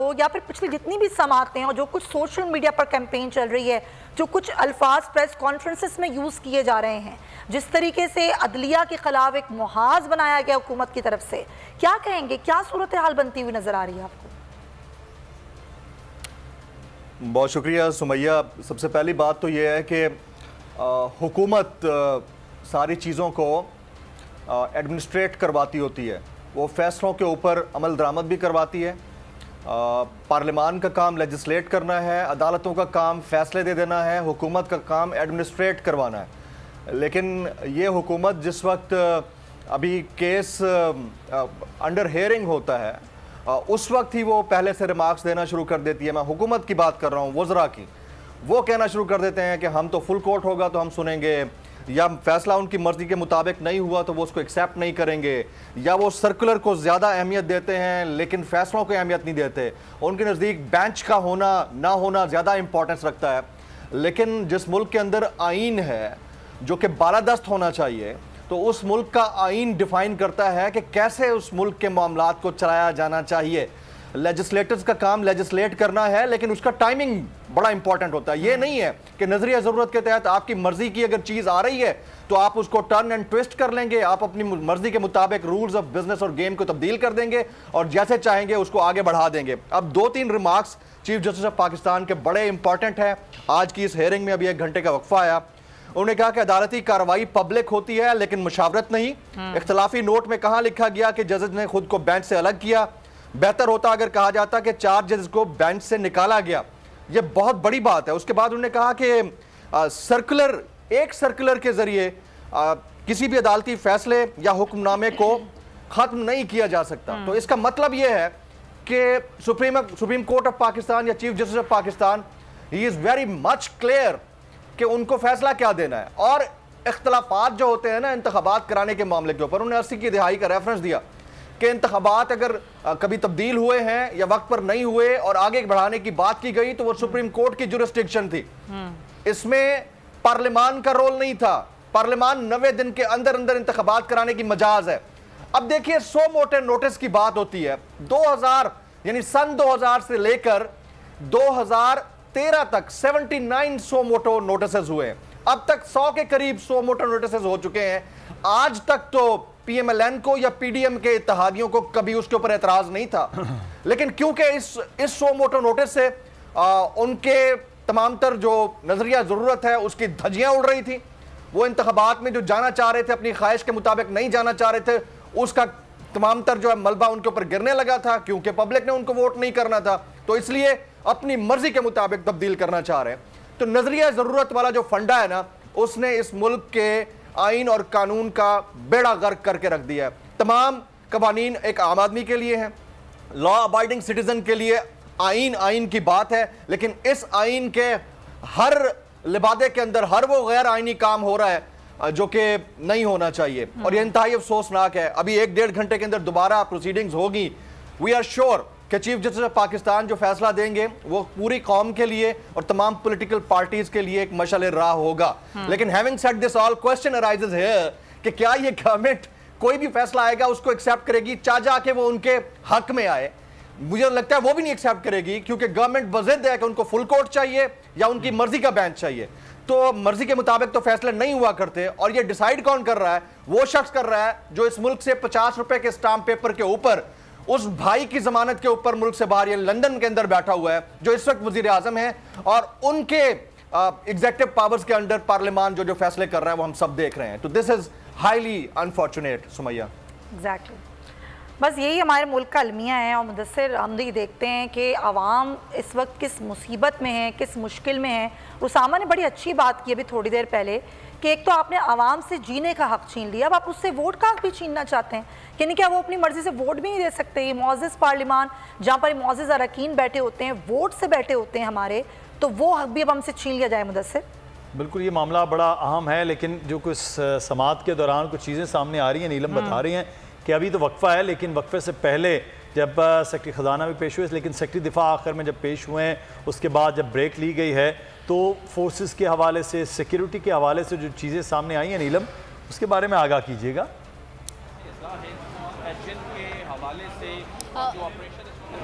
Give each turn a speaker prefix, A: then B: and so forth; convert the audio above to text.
A: ہو یا پھر پچھلی جتنی بھی سماعتیں ہیں، جو کچھ سوشل میڈیا پر کیمپین چل رہی ہے، جو کچھ الفاظ پریس کانفرنسز میں یوز کیے جا رہے ہیں، جس طریقے سے عدلیہ کے خلاف ایک محاذ بنایا گیا حکومت کی طرف سے، کیا کہیں گے؟ کیا صورتحال بنتی ہوئی نظر آ رہی ہے آپ کو؟
B: بہت شکریہ سمیہ۔ سب سے پہلی بات تو یہ ہے کہ حکومت ساری چیزوں کو ایڈمنسٹریٹ کرواتی ہوتی ہے، وہ فیصلوں کے اوپر عمل درآمد بھی کرواتی ہے۔ پارلیمان کا کام لیجسلیٹ کرنا ہے، عدالتوں کا کام فیصلے دے دینا ہے، حکومت کا کام ایڈمنسٹریٹ کروانا ہے۔ لیکن یہ حکومت جس وقت ابھی کیس انڈر ہیئرنگ ہوتا ہے، اس وقت ہی وہ پہلے سے ریمارکس دینا شروع کر دیتی ہے۔ میں حکومت کی بات کر رہا ہوں، وزراء کی۔ وہ کہنا شروع کر دیتے ہیں کہ ہم تو فل کورٹ ہوگا تو ہم سنیں گے، یا فیصلہ ان کی مرضی کے مطابق نہیں ہوا تو وہ اس کو ایکسیپٹ نہیں کریں گے، یا وہ سرکولر کو زیادہ اہمیت دیتے ہیں لیکن فیصلوں کو اہمیت نہیں دیتے۔ ان کے نزدیک بینچ کا ہونا نہ ہونا زیادہ امپورٹنس رکھتا ہے۔ لیکن جس ملک کے اندر آئین ہے جو کہ بالادست ہونا چاہیے، تو اس ملک کا آئین ڈیفائن کرتا ہے کہ کیسے اس ملک کے معاملات کو چلایا جانا چاہیے۔ لیجسلیٹرز کا کام لیجسلیٹ کرنا ہے، لیکن اس کا ٹائمنگ بڑا امپورٹنٹ ہوتا ہے۔ یہ نہیں ہے کہ نظریہ ضرورت کے تحت آپ کی مرضی کی اگر چیز آ رہی ہے تو آپ اس کو ٹرن اینڈ ٹویسٹ کر لیں گے، آپ اپنی مرضی کے مطابق رولز آف بزنس اور گیم کو تبدیل کر دیں گے اور جیسے چاہیں گے اس کو آگے بڑھا دیں گے۔ اب 2-3 remarks chief justice of Pakistan کے بڑے امپورٹنٹ ہیں۔ آج کی اس ہیئرنگ میں ابھی 1 گھنٹے کا وقفہ آیا، انہوں نے کہا کہ عدالتی کارروائی پبلک ہوتی ہے لیکن مشاورت نہیں۔ اختلافی نوٹ میں کہاں لکھا گیا کہ ججز نے خود کو بینچ سے الگ کیا؟ بہتر ہوتا اگر کہا جاتا کہ 4 ججز کو بینچ سے نکالا گیا۔ یہ بہت بڑی بات ہے۔ اس کے بعد انہوں نے کہا کہ ایک سرکولر کے ذریعے کسی بھی عدالتی فیصلے یا حکم نامے کو ختم نہیں کیا جا سکتا۔ تو اس کا مطلب یہ ہے کہ سپریم کورٹ آف پاکستان یا chief justice of Pakistan he is very much clear کہ ان کو فیصلہ کیا دینا ہے۔ اور اختلافات جو ہوتے ہیں نا انتخابات کرانے کے معاملے کے اوپر، انہوں نے 80 کی دہائی کا ریفرنس دیا کہ انتخابات اگر کبھی تبدیل ہوئے ہیں یا وقت پر نہیں ہوئے اور آگے بڑھانے کی بات کی گئی تو وہ سپریم کورٹ کی جورسڈکشن تھی، اس میں پارلیمان کا رول نہیں تھا۔ پارلیمان 90 دن کے اندر انتخابات کرانے کی مجاز ہے۔ اب دیکھیے 100 موٹے نوٹس کی بات ہوتی ہے، 2000 یعنی سن 2000 سے لے کر 2013 تک 79 موٹو نوٹسز ہوئے ہیں۔ اب تک 100 کے قریب 100 موٹو نوٹسز ہو چکے ہیں۔ آج تک تو پی ایم ایل این کو یا پی ڈی ایم کے اتحادیوں کو کبھی اس کے اوپر اعتراض نہیں تھا، لیکن کیونکہ اس 100 موٹو نوٹس سے ان کے تمام تر جو نظریہ ضرورت ہے اس کی دھجیاں اڑ رہی تھی، وہ انتخابات میں جو جانا چاہ رہے تھے اپنی خواہش کے مطابق نہیں جانا چاہ رہے تھے، اس کا تمام تر جو ہے ملبہ ان کے اوپر گرنے لگا تھا کیونکہ پبلک نے ان کو ووٹ نہیں کرنا تھا، تو اس لیے اپنی مرضی کے مطابق تبدیل کرنا چاہ رہے ہیں۔ تو نظریہ ضرورت والا جو فنڈا ہے نا، اس نے اس ملک کے آئین اور قانون کا بیڑا غرق کر کے رکھ دیا ہے۔ تمام قوانین ایک عام آدمی کے لیے ہیں، لا ابائڈنگ سٹیزن کے لیے آئین کی بات ہے، لیکن اس آئین کے ہر لبادے کے اندر ہر وہ غیر آئینی کام ہو رہا ہے جو کہ نہیں ہونا چاہیے، اور یہ انتہائی افسوسناک ہے۔ ابھی 1-1.5 گھنٹے کے اندر دوبارہ پروسیڈنگز ہوگی۔ وی آر شیور کہ چیف جسٹس آف پاکستان جو فیصلہ دیں گے وہ پوری قوم کے لیے اور تمام پولیٹیکل پارٹیز کے لیے ایک مشعل راہ ہوگا۔ لیکن having said this all, question arises here کہ کیا یہ گورنمنٹ کوئی بھی فیصلہ آئے گا اس کو ایکسیپٹ کرے گی چاہ کے وہ ان کے حق میں آئے؟ مجھے لگتا ہے وہ بھی نہیں ایکسیپٹ کرے گی، کیونکہ گورنمنٹ بضد ہے کہ ان کو فل کورٹ چاہیے یا ان کی مرضی کا بینچ چاہیے۔ تو مرضی کے مطابق تو فیصلے نہیں ہوا کرتے، اور یہ ڈیسائیڈ کون کر رہا ہے؟ وہ شخص کر رہا ہے جو اس ملک سے 50 روپے کے اسٹامپ پیپر کے اوپر اس بھائی کی ضمانت کے اوپر ملک سے باہر یا لندن کے اندر بیٹھا ہوا ہے، جو اس وقت وزیر اعظم ہے، اور ان کے ایگزیکٹو پاورز کے انڈر پارلیمان جو فیصلے کر رہا ہے وہ ہم سب دیکھ رہے ہیں۔ تو this is highly unfortunate Sumaiya.
A: Exactly, بس یہی ہمارے ملک کا المیہ ہے۔ اور مدثر، ہم بھی دیکھتے ہیں کہ عوام اس وقت کس مصیبت میں ہے، کس مشکل میں ہے۔ اسامہ نے بڑی اچھی بات کی ابھی تھوڑی دیر پہلے کہ ایک تو آپ نے عوام سے جینے کا حق چھین لیا، اب آپ اس سے ووٹ کا حق بھی چھیننا چاہتے ہیں، یعنی کیا وہ اپنی مرضی سے ووٹ بھی نہیں دے سکتے؟ یہ معزز پارلیمان جہاں پر معزز اراکین بیٹھے ہوتے ہیں، ووٹ سے بیٹھے ہوتے ہیں ہمارے، تو وہ حق بھی اب ہم سے چھین لیا جائے؟ مدثر، بالکل
C: یہ معاملہ بڑا اہم ہے، لیکن جو کچھ سماعت کے دوران کچھ چیزیں سامنے آ رہی ہیں، نیلم بتا رہی ہیں کہ ابھی تو وقفہ ہے، لیکن وقفے سے پہلے جب سیکرٹری خزانہ بھی پیش ہوئے، لیکن سیکرٹری دفاع آخر میں جب پیش ہوئے ہیں، اس کے بعد جب بریک لی گئی ہے، تو فورسز کے حوالے سے، سیکیورٹی کے حوالے سے جو چیزیں سامنے آئی ہیں نیلم، اس کے بارے میں آگاہ کیجیے گا۔